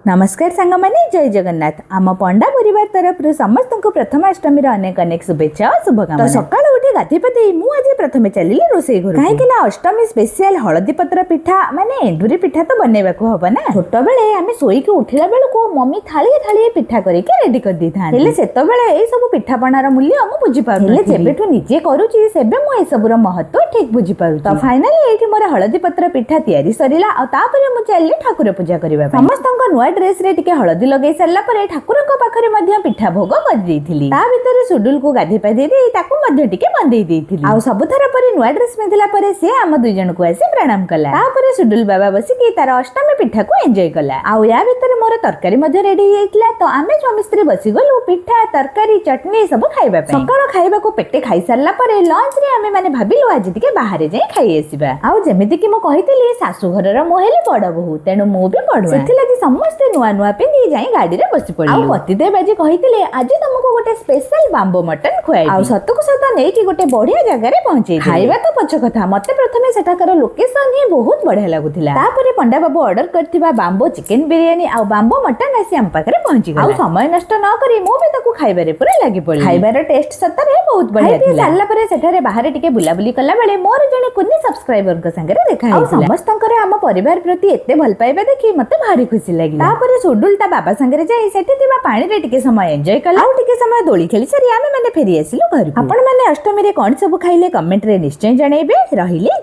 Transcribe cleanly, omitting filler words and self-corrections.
नमस्कार सांग मैंने जय जगन्नाथ आम पंडा परिवार तरफ समस्त को प्रथमाष्टमी अनेक अनेक शुभेच्छा और शुभकामना। तो सकाळ उठी गाधी पाधी मुझे प्रथम चलिए रोषे घर कहीं अष्टमी स्पेशल हलदी पत्र पिठा माने एंडुरी पिठा तो बनवा हम ना। छोट बेले आम शोक उठला बेलू मम्मी थाली थाली पिठा करके रेडी कर दी था सब पिठापणार मूल्य मुझे बुझीपारे जेबेठू निजे करुच्ची सेबे मु एसबूर महत्व ठीक बुझीपार। तो फाइनाली ये मोर हलदी पत्र पिठा तैयारी सरला मुझे चलिए ठाकुर पूजा करने समस्त नुआ ड्रेस रे टिके हलदी लगे सारा पर ठाकुर पाखरे पिठा भोग कर सुडुल को गाधे पाधे टिके बंदे सबुथर पर नुआ ड्रेस पिंधला से आम दुई जन को आसी प्रणाम कला। सुडुल बाबा बसिकी तार अष्टमी पिठा को एंजॉय कला। या भितर मोर तरकारी रेडी होता तो आम स्वामी स्त्री बसी गलु पिठा तरकारी चटनी सब खाइबा सकाळ खाइबा को पेटे खाई सारा पर लंच रे आमे माने भाबिलु आज टिके बाहर जाई खाई आसीबा। आउ जेमिति कि मो कहितली सासु घरर मो हेले बड़ बहु तेनु मो भी पढुआ सेथि लागि समस्त नुआ नुआ पिंधि जाई गाड़ी रे बसी पड़ी। आउ पतिदेव आज कहितले आज तुमको गोटे स्पेशल बांबो मटन खुआई आउ सतको सत नेकी गोटे बढ़िया जगह रे पहुंचेई खाइबा तो पछ कथा मते प्रथमे सेठाकर लोकेशन ही बहुत बढ़िया लागुथिला। तापरे पंडा बाबू ऑर्डर करथिबा बांबो चिकन बिरयानी आउ बांबो मटन आसी हम पाखरे पहुंची गला। आउ समय नष्ट न करी मो भी ताकू खाइबा रे पूरा लागि पड़ी। खाइबार टेस्ट सतरे बहुत बढ़िया थिला। साला परे सेठारे बाहर टिके बुलाबुली कला बेले मोर जने कुन्नी सब्सक्राइबर के संगे देखा हिला। समस्तंकर हम परिवार प्रति एते भल पाइबा देखि मते भारी खुशी लागिला। तापरे सुडुल ता बाबा संगे जाई सेठी थिबा पानी रे टिके समय एन्जॉय कला। आउ टिके समय दोली खेली सरी आमे माने फेरी आसिलु घर। आपण माने अष्टमी रे कोन सब खाइले कमेंट रे निश्चय जणैबे रहिले।